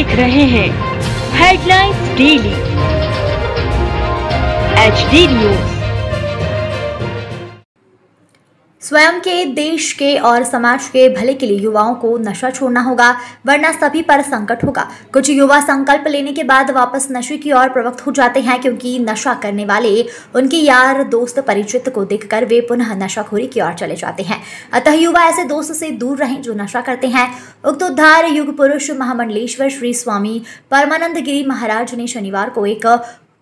देख रहे हैं हेडलाइंस डेली HD न्यूज। स्वयं के, देश के और समाज के भले के लिए युवाओं को नशा छोड़ना होगा, वरना सभी पर संकट होगा। कुछ युवा संकल्प लेने के बाद वापस नशे की ओर प्रवृत्त हो जाते हैं, क्योंकि नशा करने वाले उनके यार दोस्त परिचित को देखकर वे पुनः नशाखोरी की ओर चले जाते हैं। अतः युवा ऐसे दोस्त से दूर रहें जो नशा करते हैं। उक्त उद्धार युग पुरुष महामंडलेश्वर श्री स्वामी परमानंद गिरी महाराज ने शनिवार को एक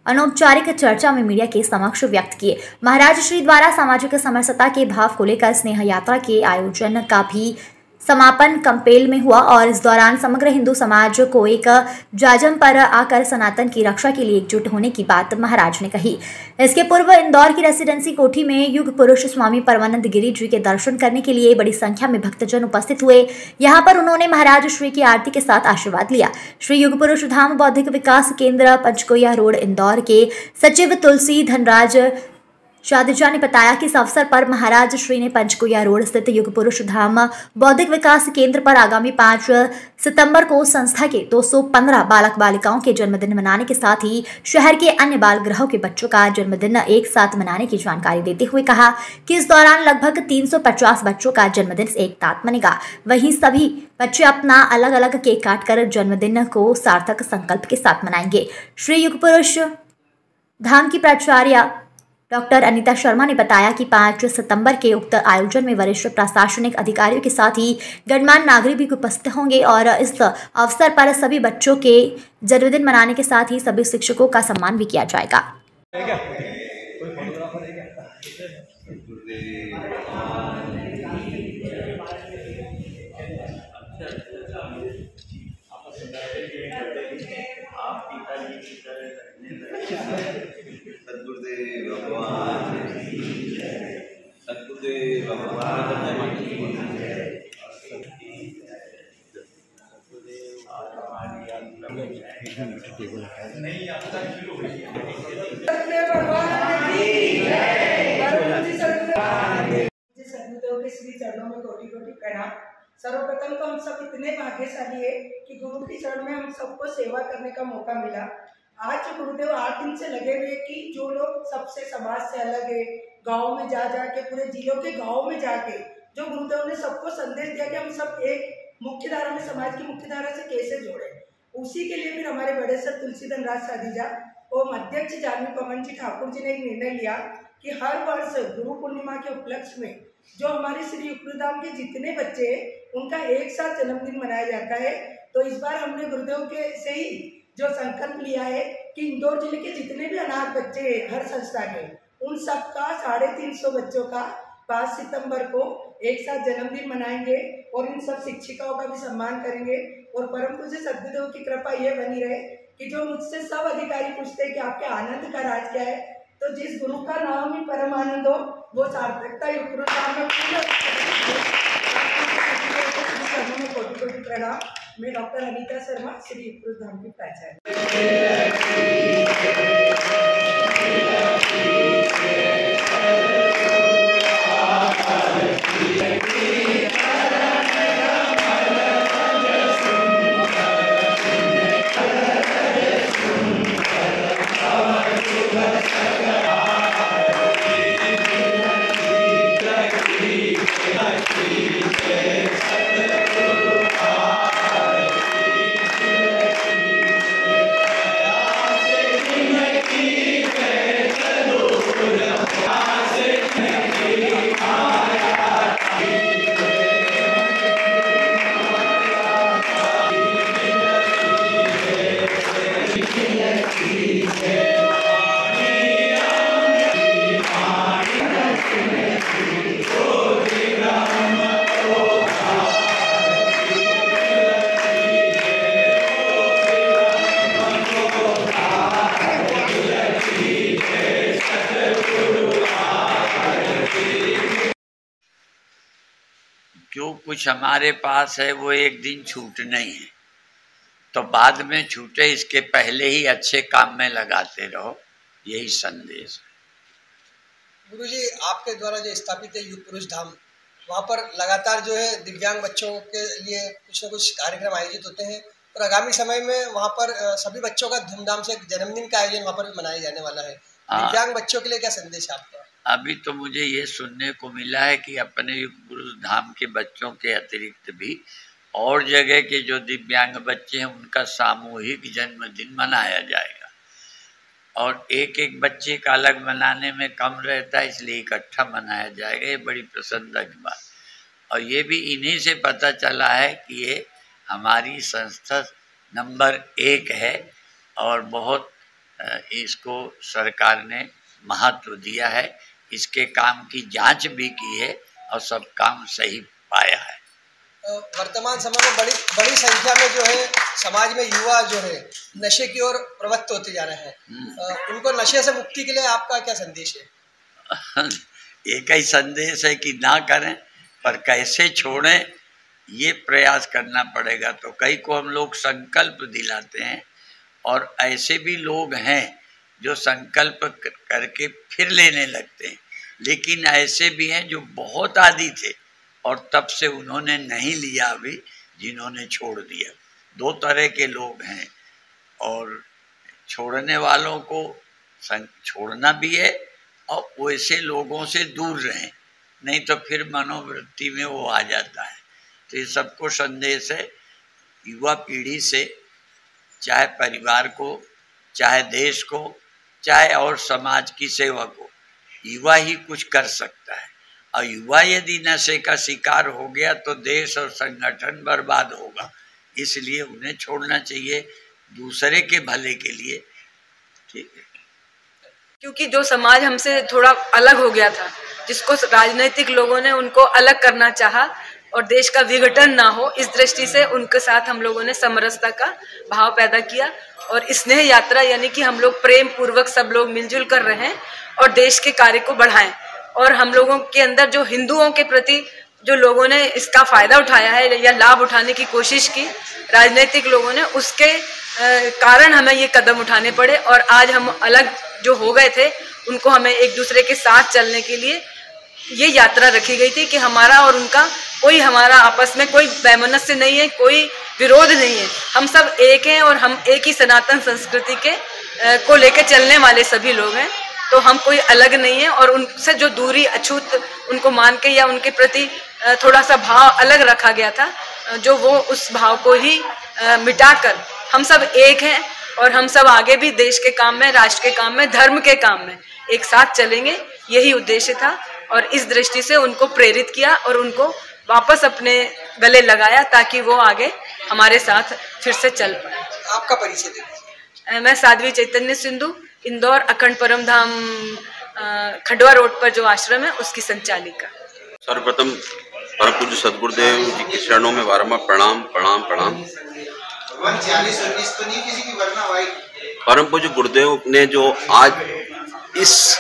अनौपचारिक चर्चा में मीडिया के समक्ष व्यक्त किए। महाराज श्री द्वारा सामाजिक समरसता के भाव को लेकर स्नेह यात्रा के आयोजन का भी समापन कंपेल में हुआ और इस दौरान समग्र हिंदू समाज को एक जाजम पर आकर सनातन की रक्षा के लिए एकजुट होने की बात महाराज ने कही। इसके पूर्व इंदौर की रेसिडेंसी कोठी में युग पुरुष स्वामी परमानंद गिरी जी के दर्शन करने के लिए बड़ी संख्या में भक्तजन उपस्थित हुए। यहाँ पर उन्होंने महाराज श्री की आरती के साथ आशीर्वाद लिया। श्री युग पुरुष धाम बौद्धिक विकास केंद्र पंचकोया रोड इंदौर के सचिव तुलसी धनराज शादिजा ने बताया कि इस अवसर पर महाराज श्री ने पंचकोया रोड स्थित युग पुरुष धाम बौद्धिक विकास केंद्र पर आगामी 5 सितंबर को संस्था के 215 बालक बालिकाओं के जन्मदिन मनाने के साथ ही शहर के अन्य बाल गृहों के बच्चों का जन्मदिन एक साथ मनाने की जानकारी देते हुए कहा कि इस दौरान लगभग 350 बच्चों का जन्मदिन एक साथ मनेगा। वहीं सभी बच्चे अपना अलग अलग केक काटकर जन्मदिन को सार्थक संकल्प के साथ मनाएंगे। श्री युग पुरुष धाम की प्राचार्य डॉक्टर अनीता शर्मा ने बताया कि 5 सितंबर के उक्त आयोजन में वरिष्ठ प्रशासनिक अधिकारियों के साथ ही गणमान्य नागरिक भी उपस्थित होंगे और इस अवसर पर सभी बच्चों के जन्मदिन मनाने के साथ ही सभी शिक्षकों का सम्मान भी किया जाएगा। सद्गुरुदेव भगवान सद्गुरुदेव के श्री चरणों में कोटि कोटि प्रणाम। सर्वप्रथम तो हम सब इतने भाग्यशाली है कि गुरु के चरण में हम सबको सेवा करने का मौका मिला। आज गुरुदेव 8 दिन से लगे हुए कि जो लोग सबसे समाज से अलग है, गांव में जा के पूरे जिलों के गांव में जाके जो गुरुदेव ने सबको संदेश दिया कि हम सब एक मुख्य धारा में, समाज की मुख्य धारा से कैसे जोड़े, उसी के लिए फिर हमारे बड़े सर तुलसी धनराज शादिजा और अध्यक्ष जानवी पवन जी ठाकुर जी ने एक निर्णय लिया कि हर वर्ष गुरु पूर्णिमा के उपलक्ष्य में जो हमारे श्री युगधाम के जितने बच्चे हैं उनका एक साथ जन्मदिन मनाया जाता है। तो इस बार हमने गुरुदेव के से ही जो संकल्प लिया है कि इंदौर जिले के जितने भी अनाथ बच्चे हैं हर संस्था के, उन सबका 350 बच्चों का 5 सितंबर को एक साथ जन्मदिन मनाएंगे और इन सब शिक्षिकाओं का भी सम्मान करेंगे। और परम पूज्य सद्गुरुदेव की कृपा ये बनी रहे कि जो मुझसे सब अधिकारी पूछते हैं कि आपके आनंद का राज क्या है, तो जिस गुरु का नाम ही परम आनंद हो वो सार्थकता युग में कोटि कोटि प्रणाम। मैं डॉक्टर अनीता शर्मा, श्री युग धाम की प्राचार्य। जो कुछ हमारे पास है वो एक दिन छूटना ही है, तो बाद में छूटे इसके पहले ही अच्छे काम में लगाते रहो, यही संदेश है। गुरुजी, आपके द्वारा जो स्थापित है युग पुरुष धाम, वहाँ पर लगातार जो है दिव्यांग बच्चों के लिए कुछ न कुछ कार्यक्रम आयोजित होते हैं और आगामी समय में वहाँ पर सभी बच्चों का धूमधाम से जन्मदिन का आयोजन वहाँ पर भी मनाया जाने वाला है। दिव्यांग बच्चों के लिए क्या संदेश है आपका? अभी तो मुझे ये सुनने को मिला है कि अपने युग पुरुष धाम के बच्चों के अतिरिक्त भी और जगह के जो दिव्यांग बच्चे हैं उनका सामूहिक जन्मदिन मनाया जाएगा, और एक एक बच्चे का अलग मनाने में कम रहता है, इसलिए इकट्ठा मनाया जाएगा। ये बड़ी प्रसन्नता की बात, और ये भी इन्हीं से पता चला है कि ये हमारी संस्था नंबर 1 है और बहुत इसको सरकार ने महत्व दिया है, इसके काम की जांच भी की है और सब काम सही पाया है। वर्तमान समय में बड़ी संख्या में जो है समाज में युवा जो है नशे की ओर प्रवृत्त होते जा रहे हैं, उनको नशे से मुक्ति के लिए आपका क्या संदेश है? एक ही संदेश है कि ना करें, पर कैसे छोड़ें ये प्रयास करना पड़ेगा। तो कई को हम लोग संकल्प दिलाते हैं, और ऐसे भी लोग हैं जो संकल्प करके फिर लेने लगते हैं, लेकिन ऐसे भी हैं जो बहुत आदी थे और तब से उन्होंने नहीं लिया अभी, जिन्होंने छोड़ दिया। 2 तरह के लोग हैं, और छोड़ने वालों को छोड़ना भी है और वैसे लोगों से दूर रहें, नहीं तो फिर मनोवृत्ति में वो आ जाता है। तो ये सबको संदेश है, युवा पीढ़ी से, चाहे परिवार को, चाहे देश को, चाहे और समाज की सेवा को, युवा ही कुछ कर सकता है। और युवा यदि नशे का शिकार हो गया तो देश और संगठन बर्बाद होगा, इसलिए उन्हें छोड़ना चाहिए दूसरे के भले के लिए। ठीक है, क्योंकि जो समाज हमसे थोड़ा अलग हो गया था, जिसको राजनीतिक लोगों ने उनको अलग करना चाहा और देश का विघटन ना हो, इस दृष्टि से उनके साथ हम लोगों ने समरसता का भाव पैदा किया और स्नेह यात्रा, यानी कि हम लोग प्रेम पूर्वक सब लोग मिलजुल कर रहें और देश के कार्य को बढ़ाएं। और हम लोगों के अंदर जो हिंदुओं के प्रति जो लोगों ने इसका फायदा उठाया है या लाभ उठाने की कोशिश की राजनीतिक लोगों ने, उसके कारण हमें ये कदम उठाने पड़े। और आज हम अलग जो हो गए थे उनको हमें एक दूसरे के साथ चलने के लिए ये यात्रा रखी गई थी कि हमारा और उनका हमारा आपस में कोई वैमनस्य नहीं है, कोई विरोध नहीं है, हम सब एक हैं और हम एक ही सनातन संस्कृति के को लेकर चलने वाले सभी लोग हैं। तो हम कोई अलग नहीं है, और उनसे जो दूरी अछूत उनको मान के या उनके प्रति थोड़ा सा भाव अलग रखा गया था, जो वो उस भाव को ही मिटाकर हम सब एक हैं और हम सब आगे भी देश के काम में, राष्ट्र के काम में, धर्म के काम में एक साथ चलेंगे, यही उद्देश्य था। और इस दृष्टि से उनको प्रेरित किया और उनको वापस अपने गले लगाया ताकि वो आगे हमारे साथ फिर से चल पाए। आपका परिचय दीजिए। मैं साध्वी चैतन्य सिंधु, इंदौर अखंड परम धाम खंडवा रोड पर जो आश्रम है उसकी संचालिका। सर्वप्रथम परम पूज्य सदगुरुदेव जी के चरणों में बारंबार प्रणाम प्रणाम प्रणाम। परम पूज्य गुरुदेव ने जो आज इस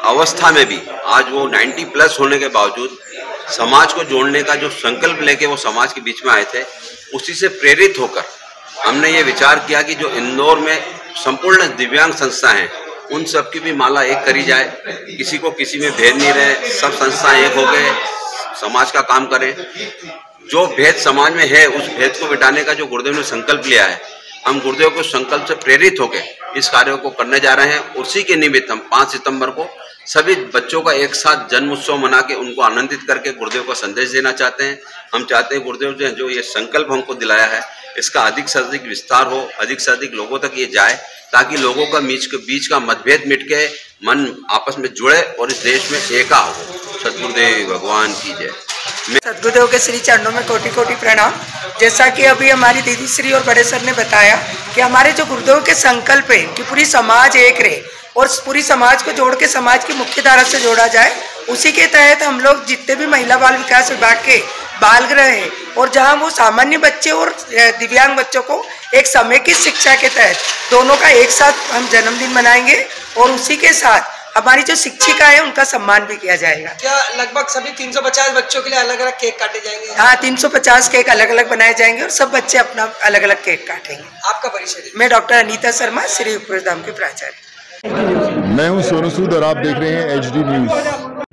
अवस्था में भी, आज वो 90+ होने के बावजूद समाज को जोड़ने का जो संकल्प लेके वो समाज के बीच में आए थे, उसी से प्रेरित होकर हमने ये विचार किया कि जो इंदौर में संपूर्ण दिव्यांग संस्था हैं उन सब की भी माला एक करी जाए, किसी को किसी में भेद नहीं रहे, सब संस्थाएं एक हो गए, समाज का काम करें। जो भेद समाज में है उस भेद को मिटाने का जो गुरुदेव ने संकल्प लिया है, हम गुरुदेव के संकल्प से प्रेरित होकर इस कार्य को करने जा रहे हैं। उसी के निमित्त हम 5 सितंबर को सभी बच्चों का एक साथ जन्म उत्सव मना के उनको आनंदित करके गुरुदेव का संदेश देना चाहते हैं। हम चाहते हैं गुरुदेव ने जो ये संकल्प हमको दिलाया है इसका अधिक से अधिक विस्तार हो, अधिक से अधिक लोगों तक ये जाए, ताकि लोगों का बीच का मतभेद मिट के मन आपस में जुड़े और इस देश में एका हो। सदगुरुदेव भगवान की जय। सदगुरुदेव के श्री चरणों में कोटि कोटि प्रणाम। जैसा कि अभी हमारी दीदी श्री और बड़े सर ने बताया कि हमारे जो गुरुदेव के संकल्प है कि पूरी समाज एक रहे और पूरी समाज को जोड़ के समाज की मुख्य धारा से जोड़ा जाए, उसी के तहत हम लोग जितने भी महिला बाल विकास विभाग के बाल गृह है और जहां वो सामान्य बच्चे और दिव्यांग बच्चों को एक समेकित शिक्षा के तहत दोनों का एक साथ हम जन्मदिन मनाएंगे और उसी के साथ हमारी जो शिक्षिका है उनका सम्मान भी किया जाएगा। क्या लगभग सभी 350 बच्चों के लिए अलग अलग केक काटे जाएंगे? हाँ, 350 केक अलग अलग बनाए जाएंगे और सब बच्चे अपना अलग अलग केक काटेंगे। आपका परिचय? मैं डॉक्टर अनीता शर्मा, श्री उपराज धाम के प्राचार्य। मैं हूं सोनू सूद और आप देख रहे हैं HD न्यूज।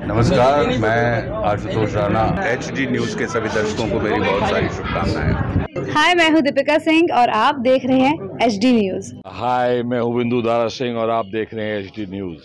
नमस्कार, मैं आशुतोष राणा। HD न्यूज़ के सभी दर्शकों को मेरी बहुत सारी शुभकामनाएं। हाय, मैं हूं दीपिका सिंह और आप देख रहे हैं HD न्यूज़। हाय, मैं हूं बिंदु दारा सिंह और आप देख रहे हैं HD न्यूज़।